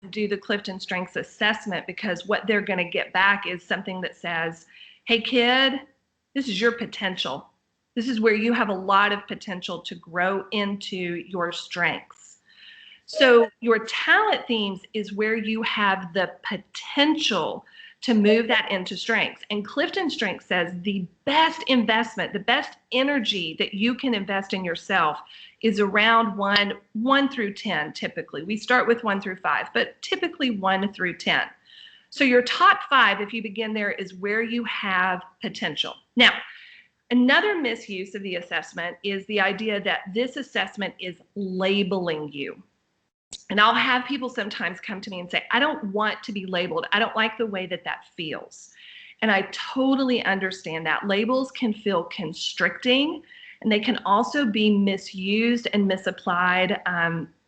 do the Clifton Strengths Assessment, because what they're going to get back is something that says, hey kid, this is your potential. This is where you have a lot of potential to grow into your strengths. So your talent themes is where you have the potential to move that into strengths. And Clifton Strengths says the best investment, the best energy that you can invest in yourself is around 1 through 10 typically. We start with 1 through 5, but typically 1 through 10. So your top 5, if you begin there, is where you have potential. Now, another misuse of the assessment is the idea that this assessment is labeling you. And I'll have people sometimes come to me and say, I don't want to be labeled. I don't like the way that that feels. And I totally understand that. Labels can feel constricting, and they can also be misused and misapplied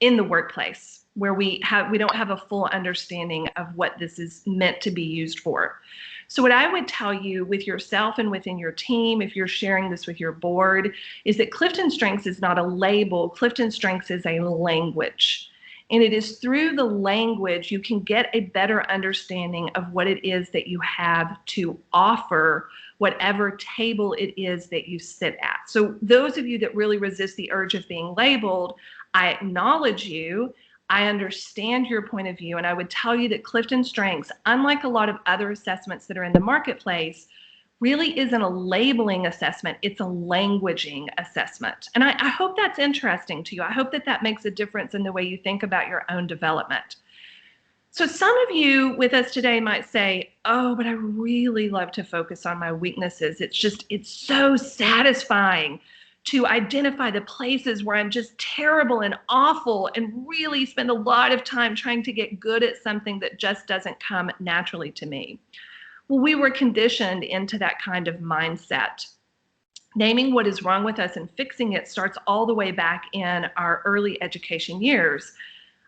in the workplace, where we don't have a full understanding of what this is meant to be used for. So what I would tell you with yourself and within your team, if you're sharing this with your board, is that Clifton Strengths is not a label. Clifton Strengths is a language. And it is through the language you can get a better understanding of what it is that you have to offer, whatever table it is that you sit at. So those of you that really resist the urge of being labeled, I acknowledge you. I understand your point of view, and I would tell you that Clifton Strengths, unlike a lot of other assessments that are in the marketplace, really isn't a labeling assessment. It's a languaging assessment. And I hope that's interesting to you. I hope that that makes a difference in the way you think about your own development. So some of you with us today might say, oh, but I really love to focus on my weaknesses. It's so satisfying to identify the places where I'm just terrible and awful and really spend a lot of time trying to get good at something that just doesn't come naturally to me. Well, we were conditioned into that kind of mindset. Naming what is wrong with us and fixing it starts all the way back in our early education years.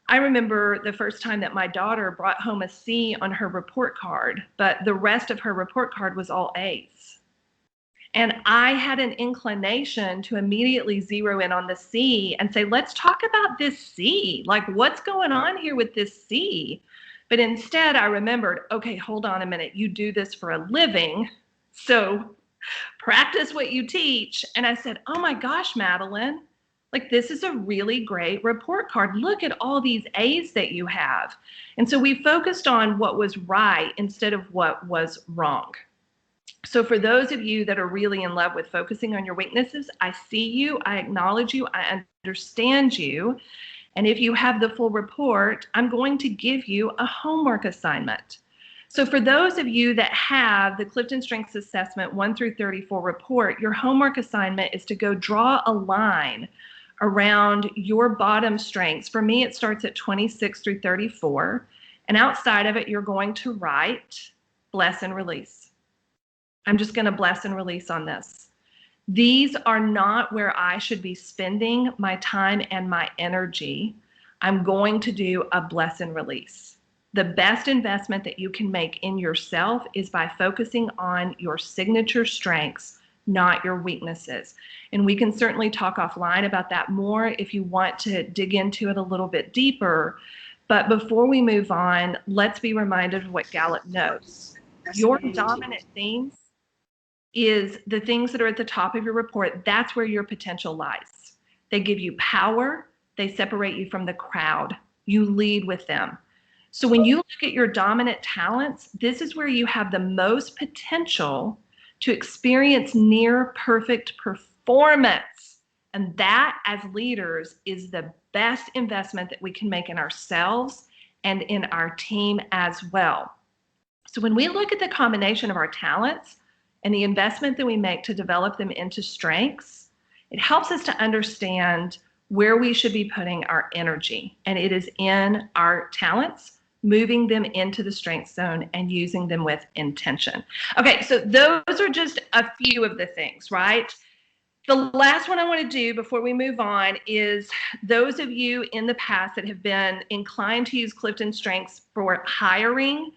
I remember the first time that my daughter brought home a C on her report card, but the rest of her report card was all A's. And I had an inclination to immediately zero in on the C and say, let's talk about this C. Like, what's going on here with this C? But instead, I remembered, okay, hold on a minute. You do this for a living, so practice what you teach. And I said, oh my gosh, Madeline, like this is a really great report card. Look at all these A's that you have. And so we focused on what was right instead of what was wrong. So for those of you that are really in love with focusing on your weaknesses, I see you, I acknowledge you, I understand you. And if you have the full report, I'm going to give you a homework assignment. So for those of you that have the Clifton Strengths Assessment 1 through 34 report, your homework assignment is to go draw a line around your bottom strengths. For me, it starts at 26 through 34. And outside of it, you're going to write, bless and release. I'm just going to bless and release on this. These are not where I should be spending my time and my energy. I'm going to do a bless and release. The best investment that you can make in yourself is by focusing on your signature strengths, not your weaknesses. And we can certainly talk offline about that more if you want to dig into it a little bit deeper. But before we move on, let's be reminded of what Gallup knows. Your dominant themes is the things that are at the top of your report. That's where your potential lies. They give you power. They separate you from the crowd. You lead with them. So when you look at your dominant talents, this is where you have the most potential to experience near perfect performance. And that, as leaders, is the best investment that we can make in ourselves and in our team as well. So when we look at the combination of our talents and the investment that we make to develop them into strengths, it helps us to understand where we should be putting our energy. And it is in our talents, moving them into the strength zone and using them with intention. Okay, so those are just a few of the things, right? The last one I want to do before we move on is those of you in the past that have been inclined to use Clifton Strengths for hiring,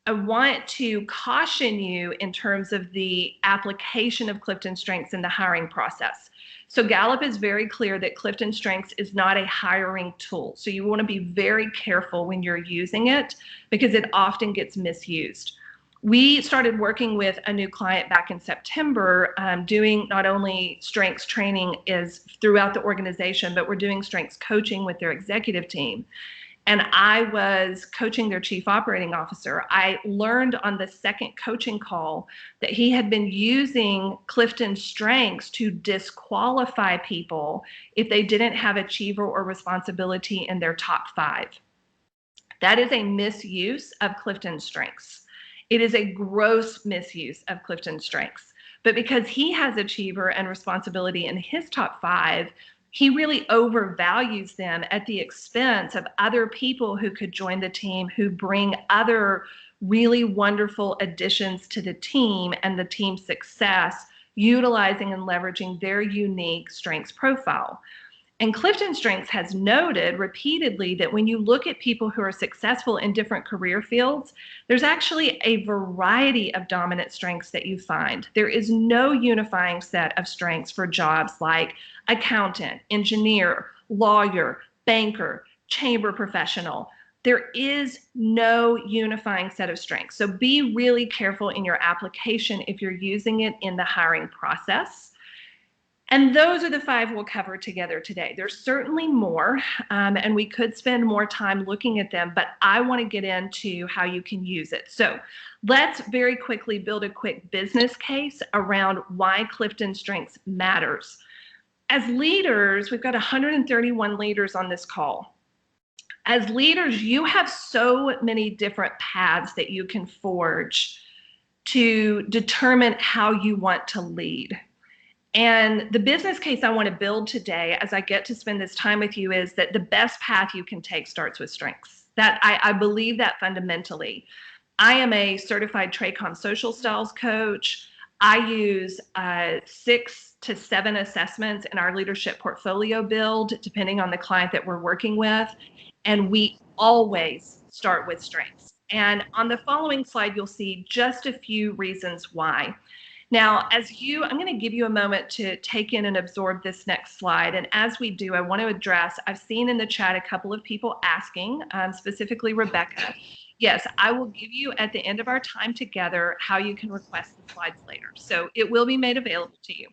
I want to caution you in terms of the application of Clifton Strengths in the hiring process. So Gallup is very clear that Clifton Strengths is not a hiring tool. So you want to be very careful when you're using it because it often gets misused. We started working with a new client back in September, doing not only strengths training is throughout the organization, but we're doing strengths coaching with their executive team. And I was coaching their chief operating officer. I learned on the second coaching call that he had been using Clifton Strengths to disqualify people if they didn't have achiever or responsibility in their top 5. That is a misuse of Clifton Strengths. It is a gross misuse of Clifton Strengths. But because he has achiever and responsibility in his top 5, he really overvalues them at the expense of other people who could join the team who bring other really wonderful additions to the team and the team's success, utilizing and leveraging their unique strengths profile. And Clifton Strengths has noted repeatedly that when you look at people who are successful in different career fields, there's actually a variety of dominant strengths that you find. There is no unifying set of strengths for jobs like accountant, engineer, lawyer, banker, chamber professional. There is no unifying set of strengths. So be really careful in your application if you're using it in the hiring process. And those are the 5 we'll cover together today. There's certainly more, and we could spend more time looking at them, but I want to get into how you can use it. So let's very quickly build a quick business case around why Clifton Strengths matters. As leaders, we've got 131 leaders on this call. As leaders, you have so many different paths that you can forge to determine how you want to lead. And the business case I want to build today as I get to spend this time with you is that the best path you can take starts with strengths. That I believe that fundamentally. I am a certified TRACOM social styles coach. I use 6 to 7 assessments in our leadership portfolio build, depending on the client that we're working with. And we always start with strengths. And on the following slide, you'll see just a few reasons why. Now, I'm going to give you a moment to take in and absorb this next slide. And as we do, I want to address, I've seen in the chat a couple of people asking, specifically Rebecca. Yes, I will give you at the end of our time together how you can request the slides later. So it will be made available to you.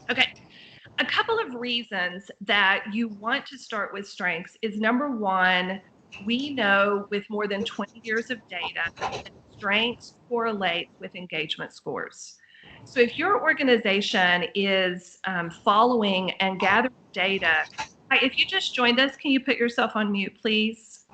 Okay, a couple of reasons that you want to start with strengths is number one, we know with more than 20 years of data that strengths correlate with engagement scores. So if your organization is following and gathering data, if you just joined us, can you put yourself on mute, please?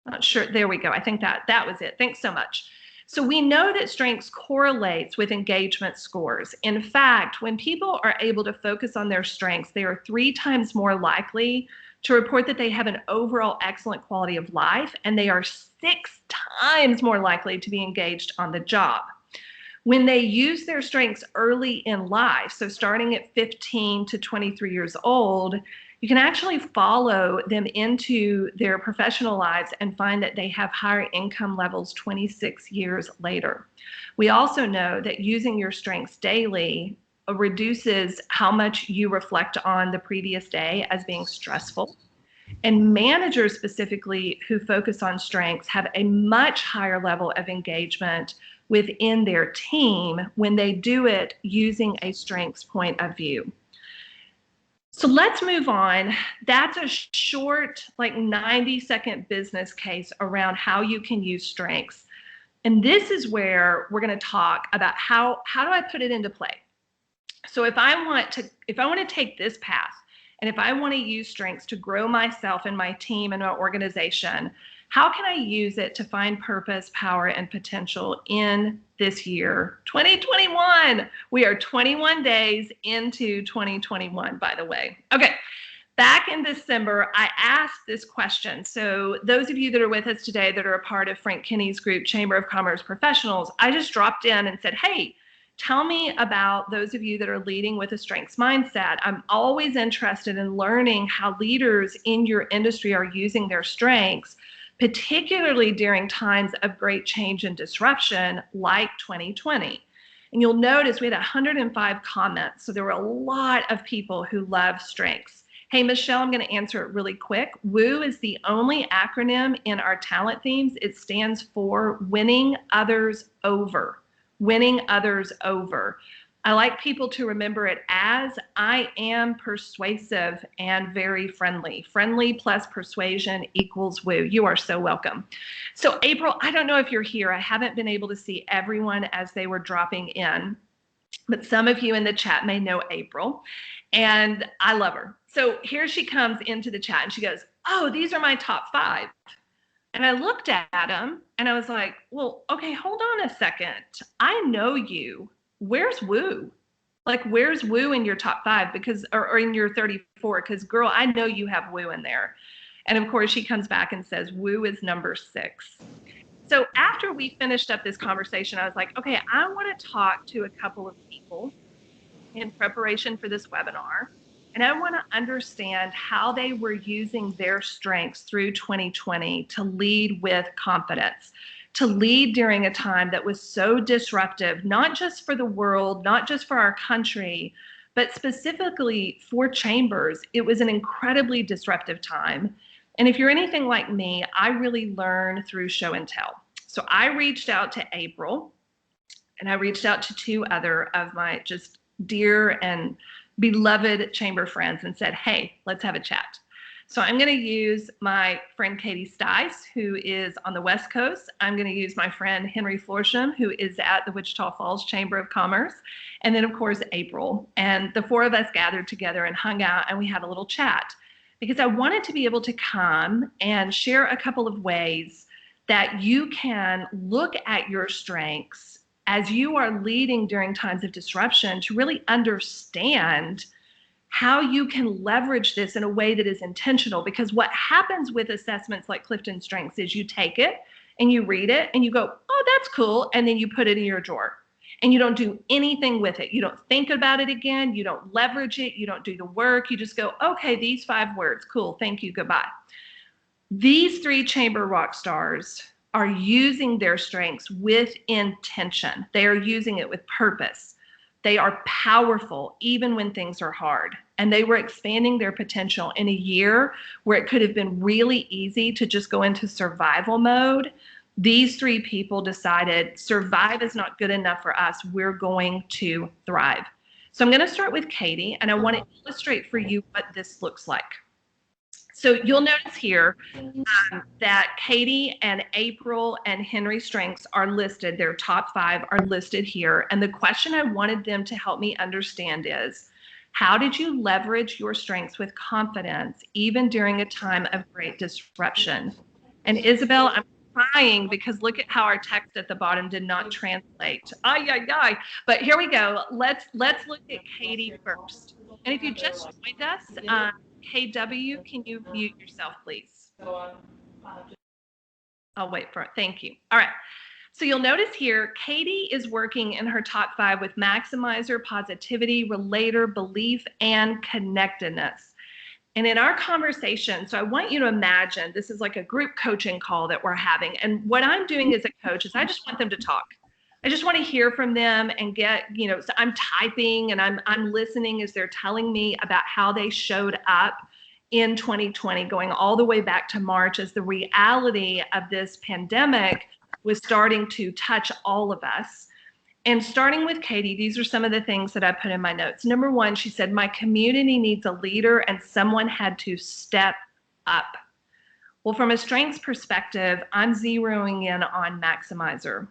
Not sure. There we go. I think that was it. Thanks so much. So we know that strengths correlates with engagement scores. In fact, when people are able to focus on their strengths, they are 3 times more likely to report that they have an overall excellent quality of life, and they are 6 times more likely to be engaged on the job. When they use their strengths early in life, so starting at 15 to 23 years old, you can actually follow them into their professional lives and find that they have higher income levels 26 years later. We also know that using your strengths daily reduces how much you reflect on the previous day as being stressful. And managers specifically who focus on strengths have a much higher level of engagement within their team when they do it using a strengths point of view. So let's move on. That's a short, like 90-second business case around how you can use strengths. And this is where we're going to talk about how do I put it into play? So if I want to take this path, and if I want to use strengths to grow myself and my team and my organization, how can I use it to find purpose, power, and potential in this year, 2021? We are 21 days into 2021, by the way. Okay, back in December, I asked this question. So those of you that are with us today that are a part of Frank Kinney's group, Chamber of Commerce Professionals, I just dropped in and said, hey, tell me about those of you that are leading with a strengths mindset. I'm always interested in learning how leaders in your industry are using their strengths, particularly during times of great change and disruption like 2020. And you'll notice we had 105 comments. So there were a lot of people who love strengths. Hey, Michelle, I'm going to answer it really quick. WOO is the only acronym in our talent themes. It stands for winning others over. Winning others over. I like people to remember it as I am persuasive and very friendly. Friendly plus persuasion equals WOO. You are so welcome. So April, I don't know if you're here. I haven't been able to see everyone as they were dropping in, but some of you in the chat may know April, and I love her. So here she comes into the chat and she goes, oh, these are my top 5. And I looked at them and I was like, well, okay, hold on a second. I know you. Where's WOO? Like, where's WOO in your top 5? Because, or in your 34? Because, girl, I know you have WOO in there. And of course, she comes back and says, WOO is number 6. So after we finished up this conversation, I was like, okay, I want to talk to a couple of people in preparation for this webinar. And I want to understand how they were using their strengths through 2020 to lead with confidence, to lead during a time that was so disruptive, not just for the world, not just for our country, but specifically for Chambers. It was an incredibly disruptive time. And if you're anything like me, I really learn through show and tell. So I reached out to April, and I reached out to 2 other of my just dear and beloved Chamber friends and said, hey, let's have a chat. So I'm going to use my friend Katie Stice, who is on the West Coast. I'm going to use my friend Henry Florsham, who is at the Wichita Falls Chamber of Commerce. And then, of course, April. And the 4 of us gathered together and hung out, and we had a little chat because I wanted to be able to come and share a couple of ways that you can look at your strengths as you are leading during times of disruption to really understand how you can leverage this in a way that is intentional. Because what happens with assessments like Clifton Strengths is you take it and you read it and you go, oh, that's cool. And then you put it in your drawer and you don't do anything with it. You don't think about it again. You don't leverage it. You don't do the work. You just go, okay, these 5 words, cool, thank you, goodbye. These 3 Chamber rock stars are using their strengths with intention. They are using it with purpose. They are powerful even when things are hard. And they were expanding their potential in a year where it could have been really easy to just go into survival mode. These 3 people decided survive is not good enough for us. We're going to thrive. So I'm going to start with Katie, and I want to illustrate for you what this looks like. So you'll notice here that Katie and April and Henry strengths are listed. Their top 5 are listed here. And the question I wanted them to help me understand is, how did you leverage your strengths with confidence, even during a time of great disruption? And Isabel, I'm crying because look at how our text at the bottom did not translate. Ay, ay, ay. But here we go. Let's look at Katie first. And if you just joined us, KW, can you mute yourself, please? I'll wait for it. Thank you. All right. So you'll notice here, Katie is working in her top 5 with maximizer, positivity, relator, belief, and connectedness. And in our conversation, so I want you to imagine this is like a group coaching call that we're having. And what I'm doing as a coach is I just want them to talk. I just want to hear from them and get, so I'm typing and I'm listening as they're telling me about how they showed up in 2020, going all the way back to March as the reality of this pandemic was starting to touch all of us. And starting with Katie, these are some of the things that I put in my notes. Number 1, she said, my community needs a leader and someone had to step up. Well, from a strengths perspective, I'm zeroing in on maximizer.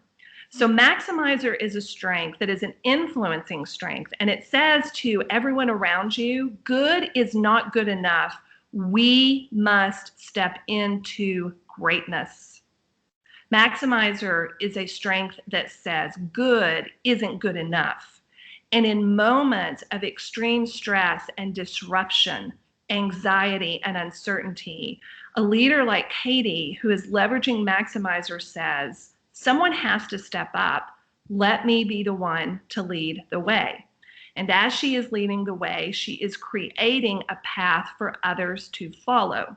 So maximizer is a strength that is an influencing strength. And it says to everyone around you, good is not good enough. We must step into greatness. Maximizer is a strength that says good isn't good enough. And in moments of extreme stress and disruption, anxiety and uncertainty, a leader like Katie, who is leveraging maximizer, says, someone has to step up. Let me be the one to lead the way. And as she is leading the way, she is creating a path for others to follow.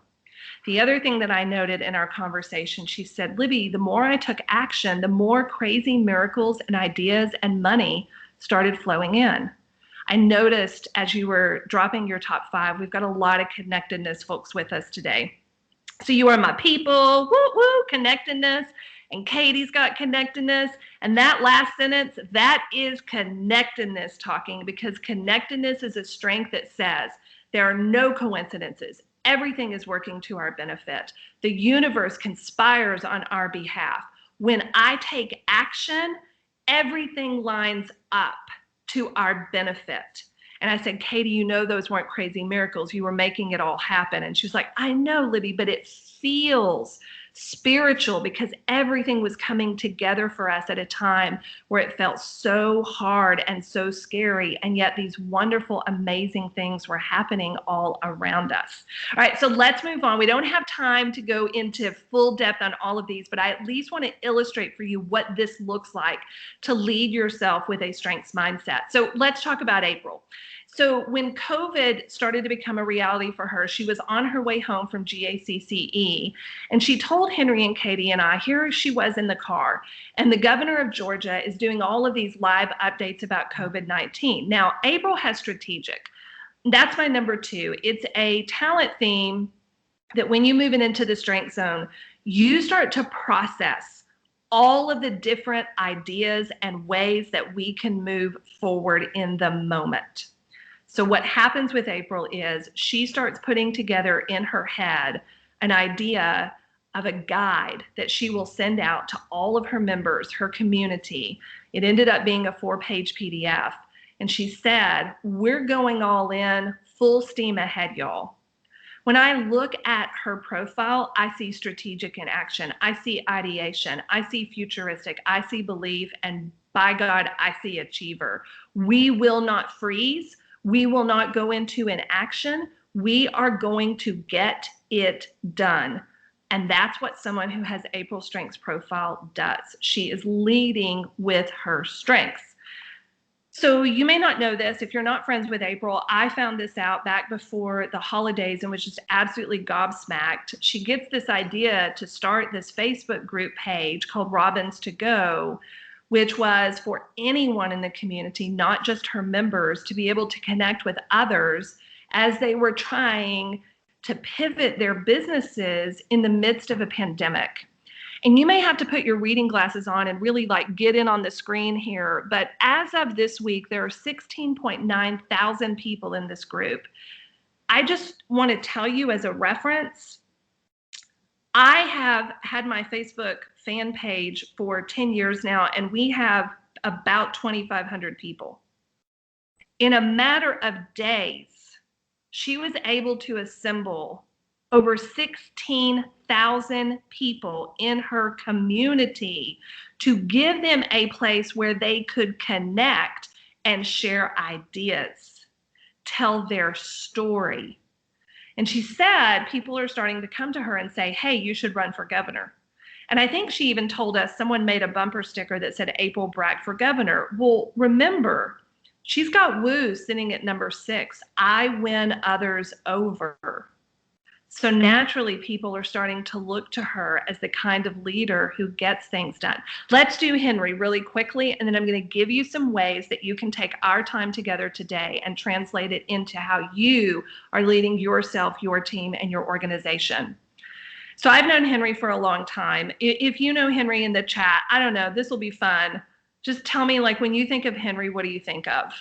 The other thing that I noted in our conversation, she said, Libby, the more I took action, the more crazy miracles and ideas and money started flowing in. I noticed as you were dropping your top 5, we've got a lot of connectedness folks with us today. So you are my people, woo woo, connectedness. And Katie's got connectedness. And that last sentence, that is connectedness talking, because connectedness is a strength that says there are no coincidences. Everything is working to our benefit. The universe conspires on our behalf. When I take action, everything lines up to our benefit. And I said, Katie, you know those weren't crazy miracles. You were making it all happen. And she was like, I know, Libby, but it feels spiritual because everything was coming together for us at a time where it felt so hard and so scary. And yet these wonderful, amazing things were happening all around us. All right, so let's move on. We don't have time to go into full depth on all of these, but I at least want to illustrate for you what this looks like to lead yourself with a strengths mindset. So let's talk about April. So when COVID started to become a reality for her, she was on her way home from GACCE, and she told Henry and Katie and I, here she was in the car, and the governor of Georgia is doing all of these live updates about COVID-19. Now, April has strategic. That's my number 2. It's a talent theme that when you move it into the strength zone, you start to process all of the different ideas and ways that we can move forward in the moment. So what happens with April is she starts putting together in her head an idea of a guide that she will send out to all of her members, her community. It ended up being a 4-page PDF. And she said, we're going all in, full steam ahead, y'all. When I look at her profile, I see strategic in action. I see ideation. I see futuristic. I see belief. And by God, I see achiever. We will not freeze. We will not go into inaction. We are going to get it done. And that's what someone who has April strengths profile does. She is leading with her strengths. So you may not know this. If you're not friends with April, I found this out back before the holidays and was just absolutely gobsmacked. She gets this idea to start this Facebook group page called Robins to Go, which was for anyone in the community, not just her members, to be able to connect with others as they were trying to pivot their businesses in the midst of a pandemic. And you may have to put your reading glasses on and really get in on the screen here. But as of this week, there are 16.9 thousand people in this group. I just want to tell you as a reference, I have had my Facebook fan page for 10 years now, and we have about 2,500 people. In a matter of days, she was able to assemble over 16,000 people in her community to give them a place where they could connect and share ideas, tell their story. And she said people are starting to come to her and say, hey, you should run for governor. And I think she even told us someone made a bumper sticker that said April Bragg for governor. Well, remember, she's got woo sitting at number 6. I win others over. So naturally, people are starting to look to her as the kind of leader who gets things done. Let's do Henry really quickly, and then I'm going to give you some ways that you can take our time together today and translate it into how you are leading yourself, your team, and your organization. So I've known Henry for a long time. If you know Henry in the chat, I don't know, this will be fun. Just tell me, when you think of Henry, what do you think of?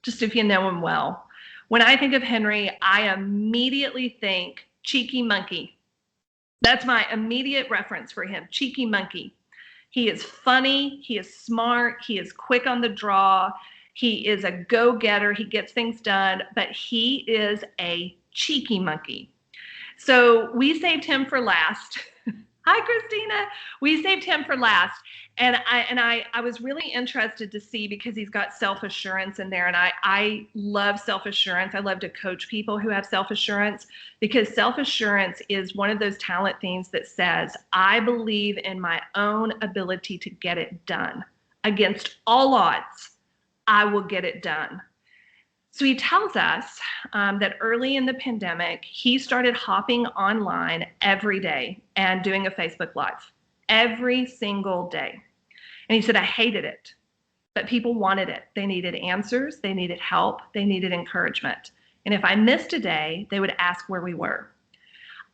Just if you know him well. When I think of Henry, I immediately think cheeky monkey. That's my immediate reference for him, cheeky monkey. He is funny, he is smart, he is quick on the draw, he is a go-getter, he gets things done, but he is a cheeky monkey. So we saved him for last. Hi, Christina. We saved him for last. And I was really interested to see, because he's got self-assurance in there. And I love self-assurance. I love to coach people who have self-assurance, because self-assurance is one of those talent themes that says, I believe in my own ability to get it done. Against all odds, I will get it done. So he tells us that early in the pandemic, he started hopping online every day and doing a Facebook Live every single day. And he said, I hated it, but people wanted it. They needed answers, they needed help, they needed encouragement. And if I missed a day, they would ask where we were.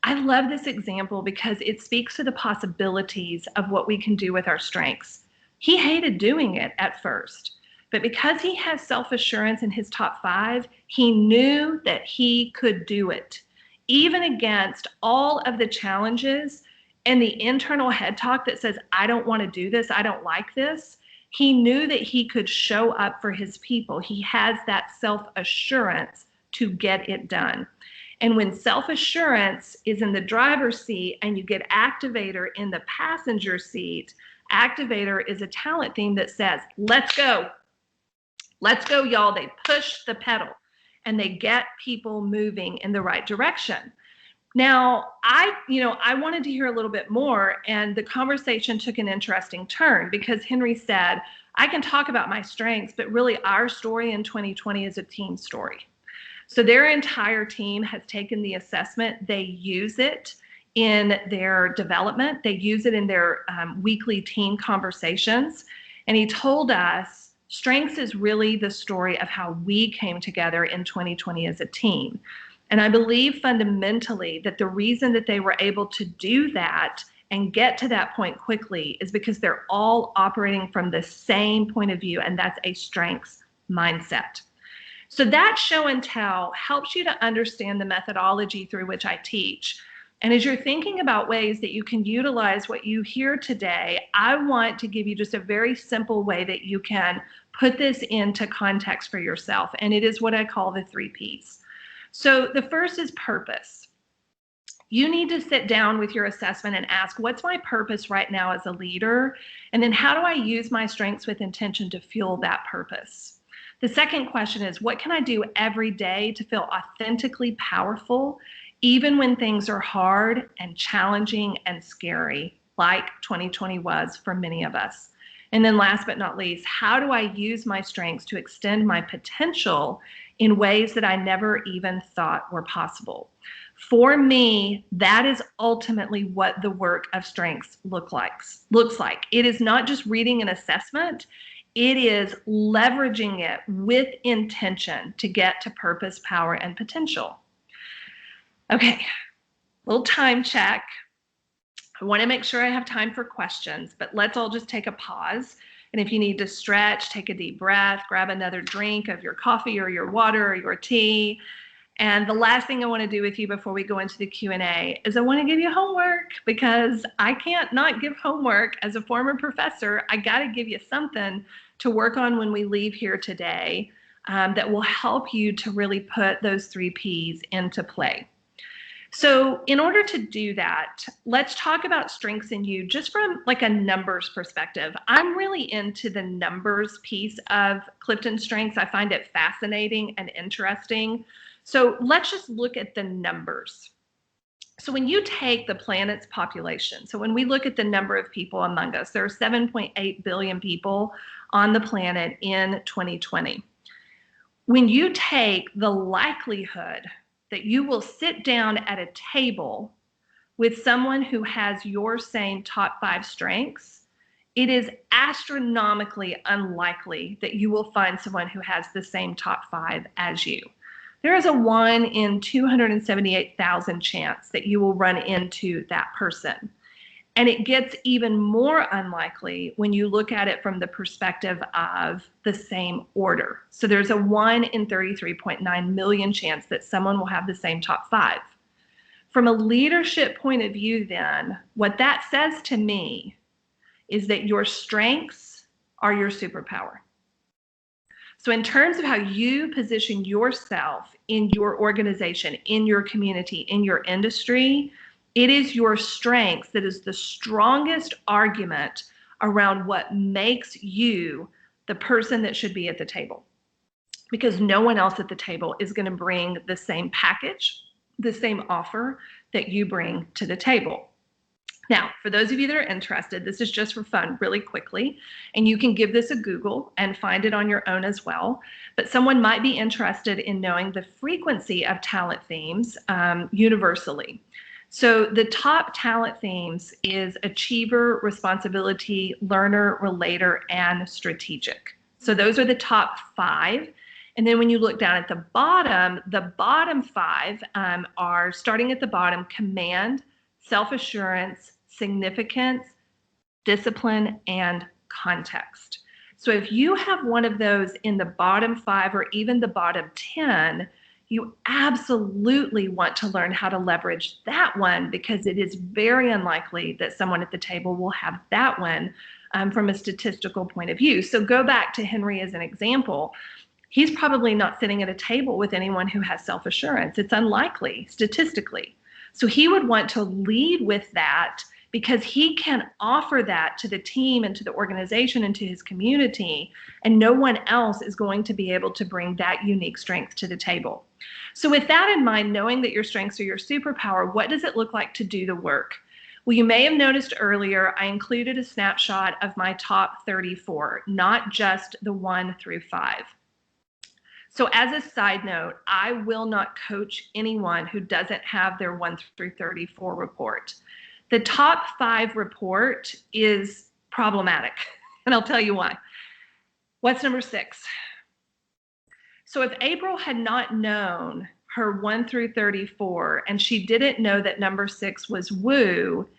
I love this example because it speaks to the possibilities of what we can do with our strengths. He hated doing it at first, but because he has self-assurance in his top 5, he knew that he could do it, even against all of the challenges and the internal head talk that says, I don't want to do this, I don't like this. He knew that he could show up for his people. He has that self-assurance to get it done. And when self-assurance is in the driver's seat and you get activator in the passenger seat, activator is a talent theme that says, let's go. Let's go, y'all. They push the pedal and they get people moving in the right direction. Now, I wanted to hear a little bit more, and the conversation took an interesting turn because Henry said, I can talk about my strengths, but really our story in 2020 is a team story. So their entire team has taken the assessment. They use it in their development. They use it in their weekly team conversations. And he told us strengths is really the story of how we came together in 2020 as a team. And I believe fundamentally that the reason that they were able to do that and get to that point quickly is because they're all operating from the same point of view, and that's a strengths mindset. So that show and tell helps you to understand the methodology through which I teach. And as you're thinking about ways that you can utilize what you hear today, I want to give you just a very simple way that you can put this into context for yourself. And it is what I call the 3 Ps. So the first is purpose. You need to sit down with your assessment and ask, what's my purpose right now as a leader? And then how do I use my strengths with intention to fuel that purpose? The second question is, what can I do every day to feel authentically powerful, even when things are hard and challenging and scary, like 2020 was for many of us? And then last but not least, how do I use my strengths to extend my potential in ways that I never even thought were possible? For me, that is ultimately what the work of strengths looks like. It is not just reading an assessment. It is leveraging it with intention to get to purpose, power, and potential. Okay, little time check. I want to make sure I have time for questions, but let's all just take a pause. And if you need to stretch, take a deep breath, grab another drink of your coffee or your water or your tea. And the last thing I want to do with you before we go into the Q&A is I want to give you homework, because I can't not give homework. As a former professor, I got to give you something to work on when we leave here today that will help you to really put those 3 Ps into play. So in order to do that, let's talk about strengths in you just from like a numbers perspective. I'm really into the numbers piece of Clifton Strengths. I find it fascinating and interesting. So let's just look at the numbers. So when you take the planet's population, so when we look at the number of people among us, there are 7.8 billion people on the planet in 2020. When you take the likelihood that you will sit down at a table with someone who has your same top 5 strengths, it is astronomically unlikely that you will find someone who has the same top 5 as you. There is a 1 in 278,000 chance that you will run into that person. And it gets even more unlikely when you look at it from the perspective of the same order. So there's a 1 in 33.9 million chance that someone will have the same top 5. From a leadership point of view, then, what that says to me is that your strengths are your superpower. So in terms of how you position yourself in your organization, in your community, in your industry, it is your strengths that is the strongest argument around what makes you the person that should be at the table. Because no one else at the table is going to bring the same package, the same offer that you bring to the table. Now, for those of you that are interested, this is just for fun really quickly, and you can give this a Google and find it on your own as well. But someone might be interested in knowing the frequency of talent themes universally. So the top talent themes is achiever, responsibility, learner, relator, and strategic. So those are the top 5. And then when you look down at the bottom 5 are, starting at the bottom, command, self-assurance, significance, discipline, and context. So if you have one of those in the bottom 5 or even the bottom 10, you absolutely want to learn how to leverage that one, because it is very unlikely that someone at the table will have that one from a statistical point of view. So go back to Henry as an example. He's probably not sitting at a table with anyone who has self-assurance. It's unlikely statistically. So he would want to lead with that, because he can offer that to the team and to the organization and to his community, and no one else is going to be able to bring that unique strength to the table. So with that in mind, knowing that your strengths are your superpower, what does it look like to do the work? Well, you may have noticed earlier, I included a snapshot of my top 34, not just the 1 through 5. So as a side note, I will not coach anyone who doesn't have their 1 through 34 report. The top 5 report is problematic, and I'll tell you why. What's number 6? So if April had not known her 1 through 34, and she didn't know that number 6 was woo,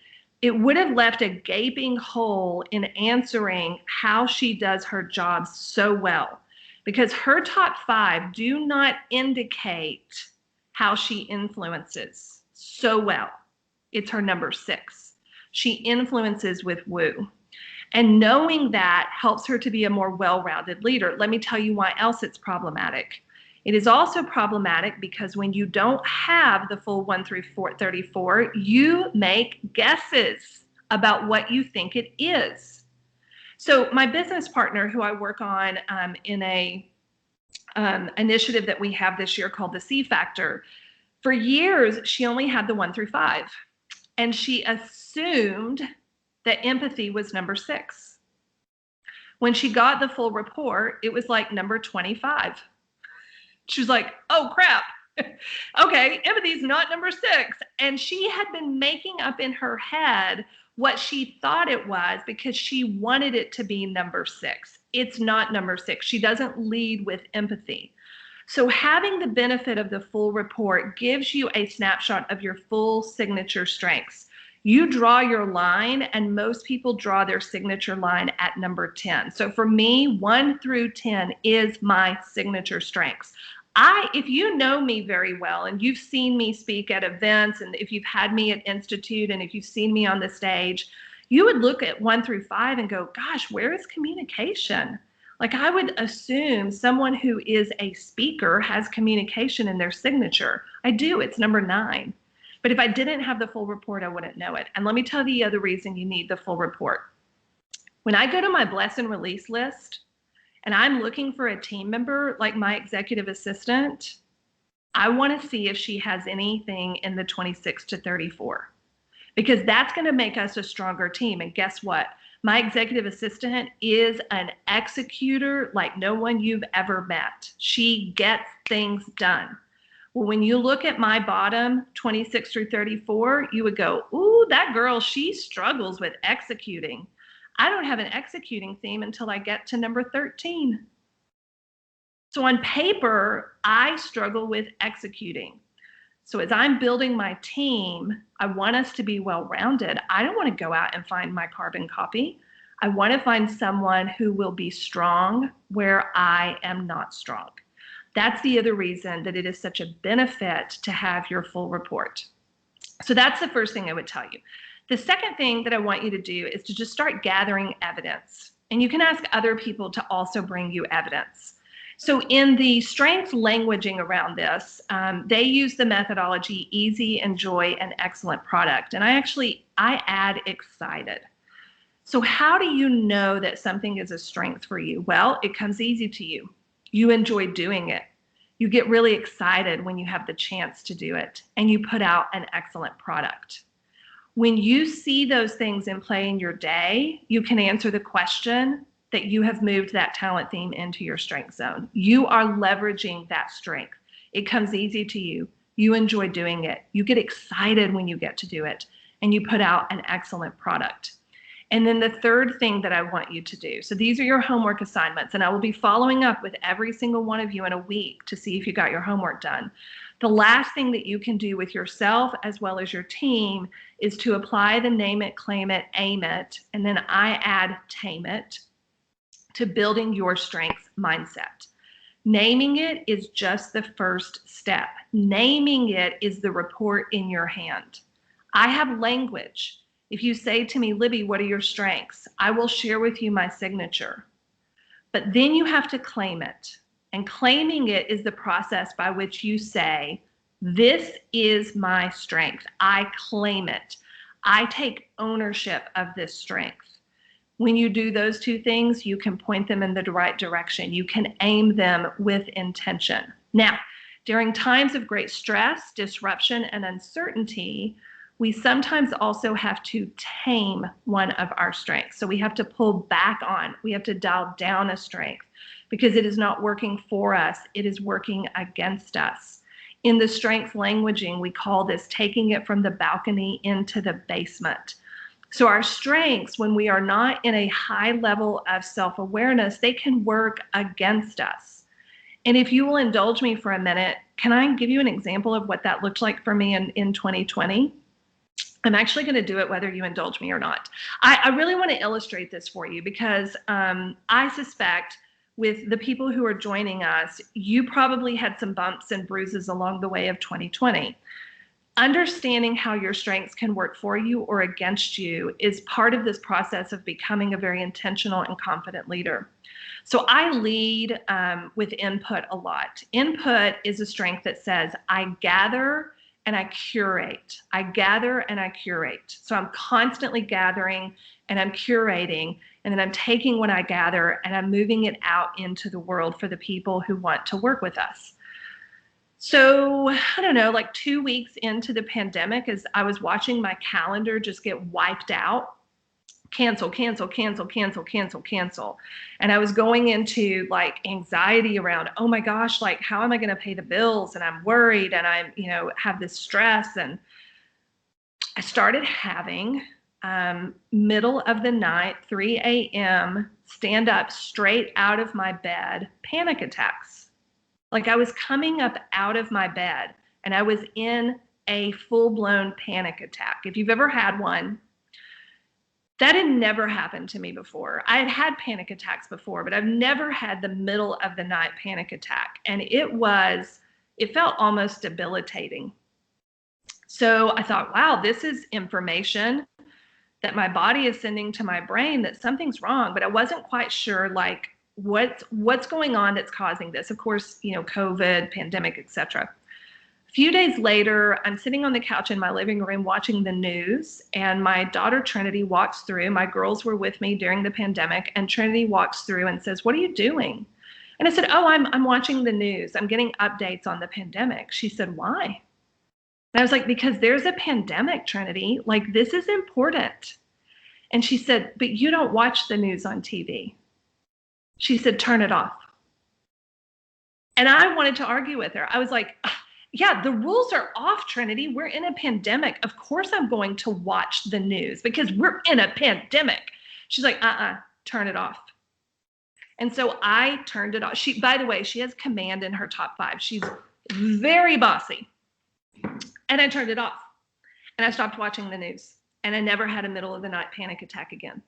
it would have left a gaping hole in answering how she does her job so well, because her top 5 do not indicate how she influences so well. It's her number 6. She influences with woo. And knowing that helps her to be a more well-rounded leader. Let me tell you why else it's problematic. It is also problematic because when you don't have the full 1 through 34, you make guesses about what you think it is. So my business partner, who I work on in a initiative that we have this year called the C Factor, for years, she only had the 1 through 5. And she assumed that empathy was number 6. When she got the full report, it was like number 25. She was like, oh crap. Okay, empathy's not number 6. And she had been making up in her head what she thought it was because she wanted it to be number 6. It's not number 6. She doesn't lead with empathy. So having the benefit of the full report gives you a snapshot of your full signature strengths. You draw your line, and most people draw their signature line at number 10. So for me, 1 through 10 is my signature strengths. If you know me very well and you've seen me speak at events, and if you've had me at Institute, and if you've seen me on the stage, you would look at 1 through 5 and go, gosh, where is communication? Like, I would assume someone who is a speaker has communication in their signature. I do, it's number 9. But if I didn't have the full report, I wouldn't know it. And let me tell you the other reason you need the full report. When I go to my bless and release list and I'm looking for a team member like my executive assistant, I want to see if she has anything in the 26 to 34, because that's going to make us a stronger team. And guess what? My executive assistant is an executor like no one you've ever met. She gets things done. Well, when you look at my bottom 26 through 34, you would go, ooh, that girl, she struggles with executing. I don't have an executing theme until I get to number 13. So on paper, I struggle with executing. So as I'm building my team, I want us to be well-rounded. I don't want to go out and find my carbon copy. I want to find someone who will be strong where I am not strong. That's the other reason that it is such a benefit to have your full report. So that's the first thing I would tell you. The second thing that I want you to do is to just start gathering evidence. And you can ask other people to also bring you evidence. So in the strength languaging around this, they use the methodology easy, enjoy, and excellent product. And I add excited. So how do you know that something is a strength for you? Well, it comes easy to you. You enjoy doing it. You get really excited when you have the chance to do it, and you put out an excellent product. When you see those things in play in your day, you can answer the question that you have moved that talent theme into your strength zone. You are leveraging that strength. It comes easy to you. You enjoy doing it. You get excited when you get to do it, and you put out an excellent product. And then the third thing that I want you to do, so these are your homework assignments, and I will be following up with every single one of you in a week to see if you got your homework done. The last thing that you can do with yourself as well as your team is to apply the name it, claim it, aim it, and then I add tame it to building your strengths mindset. Naming it is just the first step. Naming it is the report in your hand. I have language. If you say to me, Libby, what are your strengths? I will share with you my signature. But then you have to claim it. And claiming it is the process by which you say, this is my strength. I claim it. I take ownership of this strength. When you do those two things, you can point them in the right direction. You can aim them with intention. Now, during times of great stress, disruption, and uncertainty, we sometimes also have to tame one of our strengths. So we have to pull back on, we have to dial down a strength because it is not working for us, it is working against us. In the strength languaging, we call this taking it from the balcony into the basement. So our strengths, when we are not in a high level of self-awareness, they can work against us. And if you will indulge me for a minute, can I give you an example of what that looked like for me in 2020? I'm actually going to do it whether you indulge me or not. I really want to illustrate this for you because I suspect with the people who are joining us, you probably had some bumps and bruises along the way of 2020. Understanding how your strengths can work for you or against you is part of this process of becoming a very intentional and confident leader. So I lead with input a lot. Input is a strength that says, I gather and I curate. I gather and I curate. So I'm constantly gathering and I'm curating, and then I'm taking what I gather and I'm moving it out into the world for the people who want to work with us. So I don't know, like 2 weeks into the pandemic, as I was watching my calendar just get wiped out, cancel, cancel, cancel, cancel, cancel, cancel. And I was going into like anxiety around, oh my gosh, like how am I going to pay the bills? And I'm worried and I'm, have this stress. And I started having middle of the night, 3 a.m., stand up straight out of my bed, panic attacks. Like I was coming up out of my bed and I was in a full-blown panic attack. If you've ever had one, that had never happened to me before. I had had panic attacks before, but I've never had the middle of the night panic attack. And it felt almost debilitating. So I thought, wow, this is information that my body is sending to my brain that something's wrong, but I wasn't quite sure like what's going on that's causing this. Of course, COVID, pandemic, etc. A few days later, I'm sitting on the couch in my living room watching the news, and my daughter Trinity walks through. My girls were with me during the pandemic, and Trinity walks through and says, "What are you doing?" And I said, "Oh, I'm watching the news. I'm getting updates on the pandemic." She said, "Why?" And I was like, "Because there's a pandemic, Trinity. Like, this is important." And she said, "But you don't watch the news on TV." She said, "Turn it off." And I wanted to argue with her. I was like, yeah, the rules are off, Trinity. We're in a pandemic. Of course I'm going to watch the news because we're in a pandemic. She's like, turn it off. And so I turned it off. By the way, she has command in her top 5. She's very bossy. And I turned it off. And I stopped watching the news. And I never had a middle of the night panic attack again.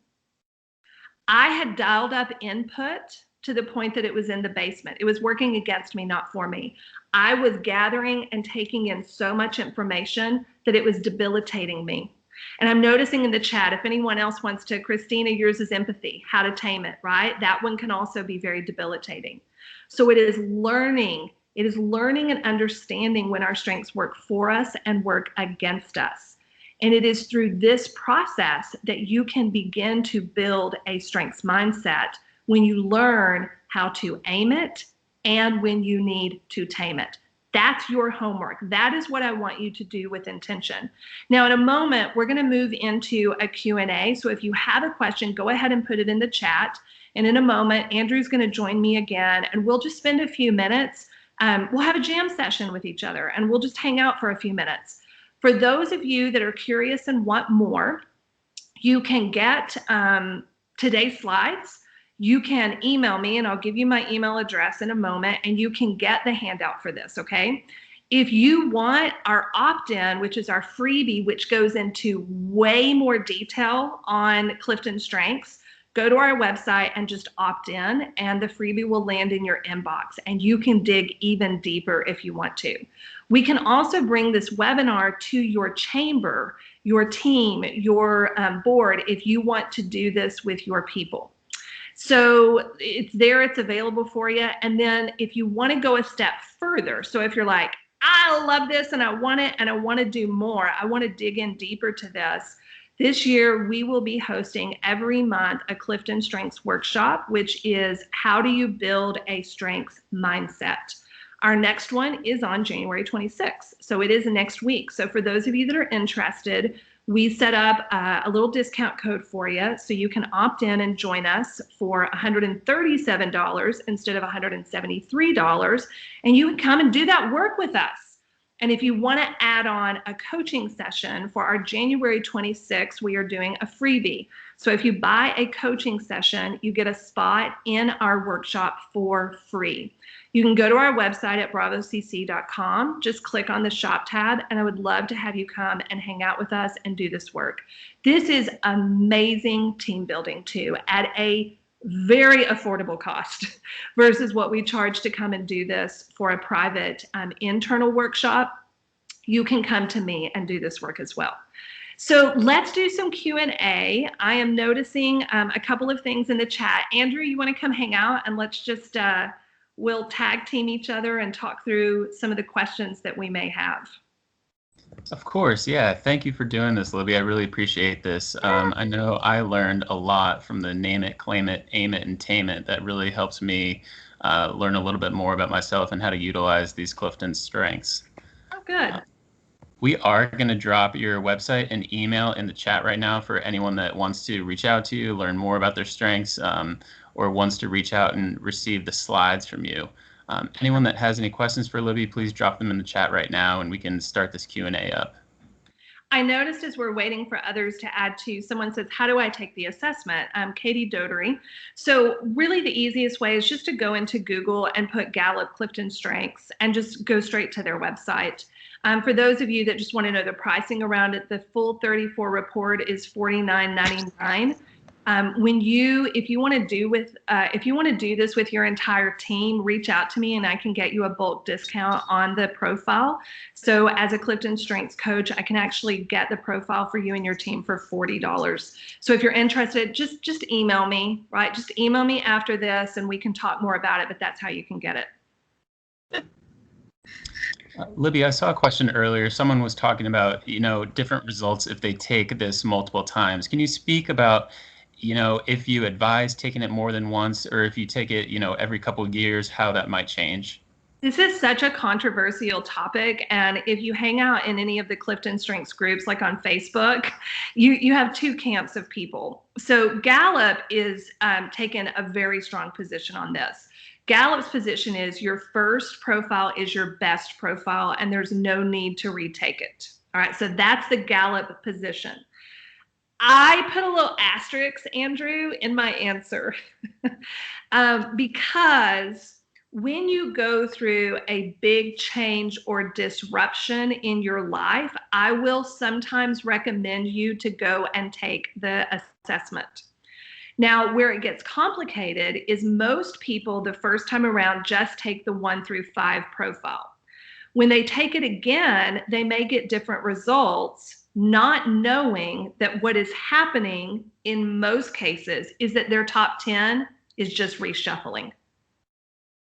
I had dialed up input to the point that it was in the basement. It was working against me, not for me. I was gathering and taking in so much information that it was debilitating me. And I'm noticing in the chat, if anyone else wants to, Christina, yours is empathy, how to tame it, right? That one can also be very debilitating. So it is learning and understanding when our strengths work for us and work against us. And it is through this process that you can begin to build a strengths mindset when you learn how to aim it and when you need to tame it. That's your homework. That is what I want you to do with intention. Now, in a moment, we're going to move into a Q&A. So if you have a question, go ahead and put it in the chat. And in a moment, Andrew's going to join me again, and we'll just spend a few minutes. We'll have a jam session with each other, and we'll just hang out for a few minutes. For those of you that are curious and want more, you can get today's slides. You can email me, and I'll give you my email address in a moment, and you can get the handout for this, okay? If you want our opt-in, which is our freebie, which goes into way more detail on Clifton Strengths, go to our website and just opt in, and the freebie will land in your inbox, and you can dig even deeper if you want to. We can also bring this webinar to your chamber, your team, your board, if you want to do this with your people. So it's there, it's available for you. And then if you want to go a step further, so if you're like, I love this and I want it and I want to do more, I want to dig in deeper to this year we will be hosting every month a Clifton Strengths workshop, which is how do you build a strengths mindset. Our next one is on January 26th. So it is next week. So for those of you that are interested, we set up a little discount code for you, so you can opt in and join us for $137 instead of $173, and you can come and do that work with us. And if you want to add on a coaching session for our January 26th, we are doing a freebie. So if you buy a coaching session, you get a spot in our workshop for free. You can go to our website at bravocc.com, just click on the shop tab, and I would love to have you come and hang out with us and do this work. This is amazing team building too, at a very affordable cost versus what we charge to come and do this for a private internal workshop. You can come to me and do this work as well. So let's do some Q&A. I am noticing a couple of things in the chat. Andrew, you want to come hang out and let's just, we'll tag team each other and talk through some of the questions that we may have. Of course, yeah. Thank you for doing this, Libby. I really appreciate this. I know I learned a lot from the name it, claim it, aim it, and tame it. That really helps me learn a little bit more about myself and how to utilize these Clifton strengths. Oh, good. We are going to drop your website and email in the chat right now for anyone that wants to reach out to you, learn more about their strengths, or wants to reach out and receive the slides from you. Anyone that has any questions for Libby, please drop them in the chat right now and we can start this Q&A up. I noticed as we're waiting for others to add to, someone says, how do I take the assessment? Katie Dotery. So really the easiest way is just to go into Google and put Gallup Clifton Strengths and just go straight to their website. For those of you that just want to know the pricing around it, the full 34 report is $49.99. If you want to do this with your entire team, reach out to me and I can get you a bulk discount on the profile. So as a Clifton Strengths coach, I can actually get the profile for you and your team for $40. So if you're interested, just email me, right? Just email me after this and we can talk more about it, but that's how you can get it. Libby, I saw a question earlier. Someone was talking about, different results if they take this multiple times. Can you speak about, if you advise taking it more than once, or if you take it, every couple of years, how that might change? This is such a controversial topic, and if you hang out in any of the Clifton Strengths groups, like on Facebook, you have two camps of people. So Gallup is taking a very strong position on this. Gallup's position is your first profile is your best profile, and there's no need to retake it. All right, so that's the Gallup position. I put a little asterisk, Andrew, in my answer because when you go through a big change or disruption in your life, I will sometimes recommend you to go and take the assessment. Now, where it gets complicated is most people the first time around just take the 1 through 5 profile. When they take it again, they may get different results, not knowing that what is happening in most cases is that their top 10 is just reshuffling.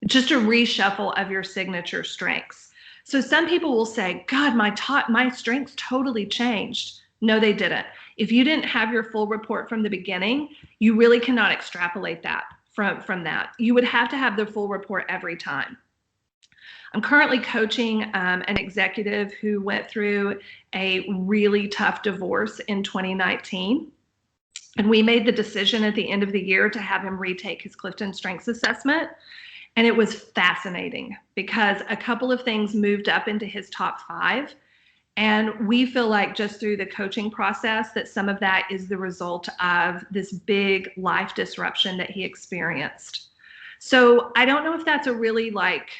Just a reshuffle of your signature strengths. So some people will say, God, my strengths totally changed. No, they didn't. If you didn't have your full report from the beginning, you really cannot extrapolate that from that. You would have to have the full report every time. I'm currently coaching an executive who went through a really tough divorce in 2019. And we made the decision at the end of the year to have him retake his Clifton Strengths Assessment. And it was fascinating because a couple of things moved up into his top 5. And we feel like just through the coaching process that some of that is the result of this big life disruption that he experienced. So I don't know if that's a really like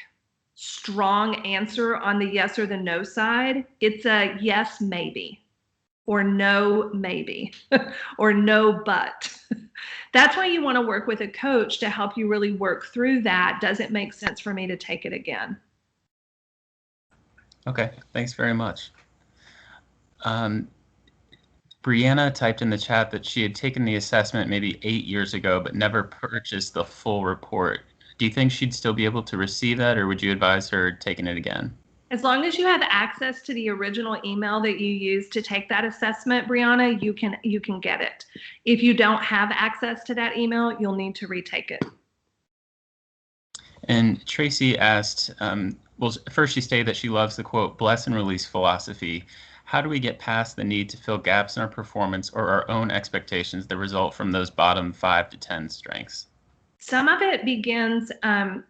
strong answer on the yes or the no side. It's a yes, maybe, or no, maybe, or no, but. That's why you want to work with a coach to help you really work through that. Does it make sense for me to take it again? Okay, thanks very much. Brianna typed in the chat that she had taken the assessment maybe 8 years ago, but never purchased the full report. Do you think she'd still be able to receive that, or would you advise her taking it again? As long as you have access to the original email that you used to take that assessment, Brianna, you can get it. If you don't have access to that email, you'll need to retake it. And Tracy asked, well, first she stated that she loves the quote, bless and release philosophy. How do we get past the need to fill gaps in our performance or our own expectations that result from those bottom 5 to 10 strengths? Some of it begins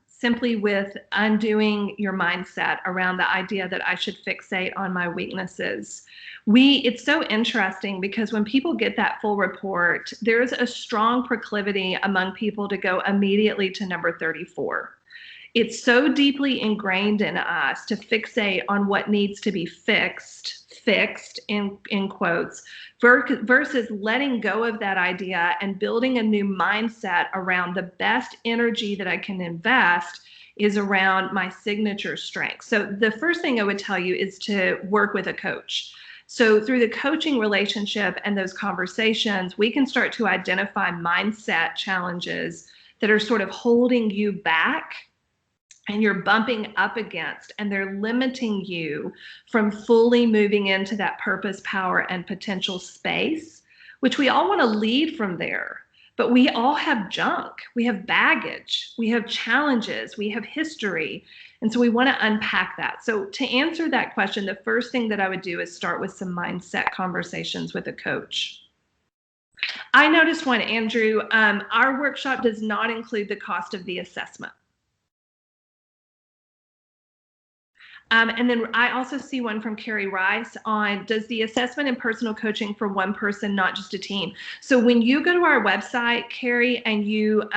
simply with undoing your mindset around the idea that I should fixate on my weaknesses. It's so interesting because when people get that full report, there's a strong proclivity among people to go immediately to number 34. It's so deeply ingrained in us to fixate on what needs to be fixed in quotes, versus letting go of that idea and building a new mindset around the best energy that I can invest is around my signature strengths. So the first thing I would tell you is to work with a coach. So through the coaching relationship and those conversations, we can start to identify mindset challenges that are sort of holding you back and you're bumping up against, and they're limiting you from fully moving into that purpose, power, and potential space, which we all want to lead from there. But we all have junk, we have baggage, we have challenges, we have history. And so we want to unpack that. So to answer that question, the first thing that I would do is start with some mindset conversations with a coach. I noticed one, Andrew, our workshop does not include the cost of the assessment. And then I also see one from Carrie Rice on, does the assessment and personal coaching for one person, not just a team? So when you go to our website, Carrie, and you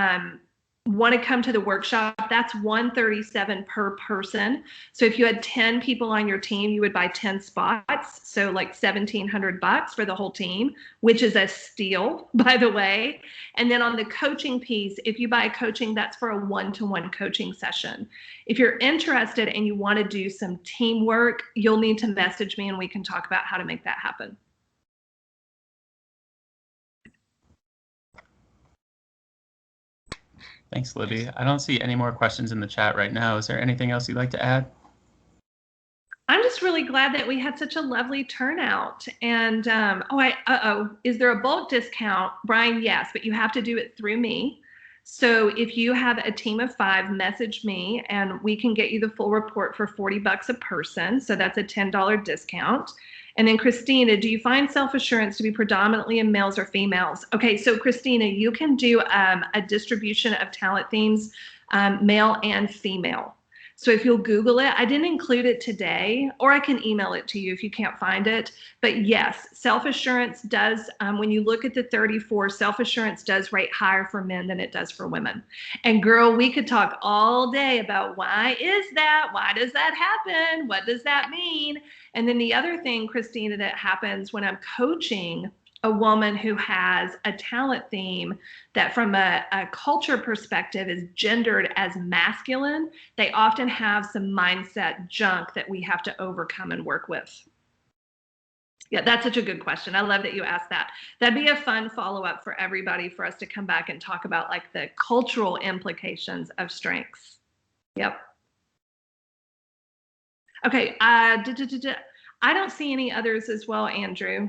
want to come to the workshop, that's $137 per person. So if you had 10 people on your team, you would buy 10 spots. So like $1,700 for the whole team, which is a steal, by the way. And then on the coaching piece, if you buy coaching, that's for a one-to-one coaching session. If you're interested and you want to do some teamwork, you'll need to message me and we can talk about how to make that happen. Thanks, Libby. I don't see any more questions in the chat right now. Is there anything else you'd like to add? I'm just really glad that we had such a lovely turnout. And is there a bulk discount? Brian, yes, but you have to do it through me. So if you have a team of 5, message me and we can get you the full report for $40 a person. So that's a $10 discount. And then Christina, do you find self-assurance to be predominantly in males or females? Okay, so Christina, you can do a distribution of talent themes, male and female. So if you'll Google it, I didn't include it today, or I can email it to you if you can't find it. But yes, self-assurance does, when you look at the 34, self-assurance does rate higher for men than it does for women. And girl, we could talk all day about why is that? Why does that happen? What does that mean? And then the other thing, Christina, that happens when I'm coaching a woman who has a talent theme that from a culture perspective is gendered as masculine, they often have some mindset junk that we have to overcome and work with. Yeah, that's such a good question. I love that you asked that. That'd be a fun follow-up for everybody for us to come back and talk about like the cultural implications of strengths. Yep. Okay, I don't see any others as well, Andrew.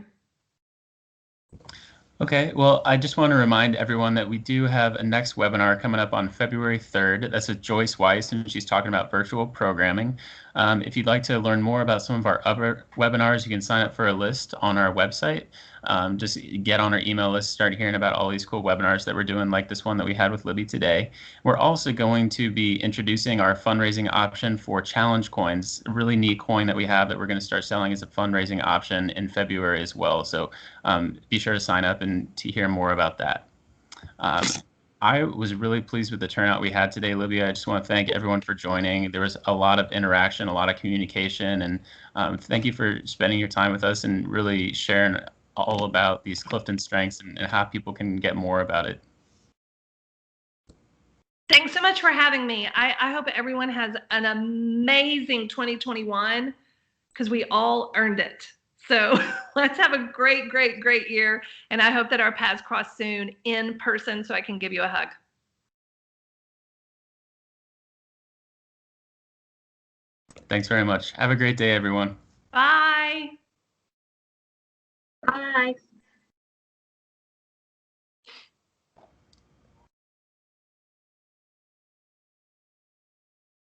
Okay, well, I just want to remind everyone that we do have a next webinar coming up on February 3rd. That's with Joyce Weiss, and she's talking about virtual programming. If you'd like to learn more about some of our other webinars, you can sign up for a list on our website. Just get on our email list, start hearing about all these cool webinars that we're doing, like this one that we had with Libby today. We're also going to be introducing our fundraising option for challenge coins, a really neat coin that we have that we're going to start selling as a fundraising option in February as well. So be sure to sign up and to hear more about that. I was really pleased with the turnout we had today, Libby. I just want to thank everyone for joining. There was a lot of interaction, a lot of communication, and thank you for spending your time with us and really sharing all about these Clifton Strengths and how people can get more about it. Thanks so much for having me. I hope everyone has an amazing 2021 because we all earned it. So let's have a great, great, great year. And I hope that our paths cross soon in person so I can give you a hug. Thanks very much. Have a great day, everyone. Bye. Bye.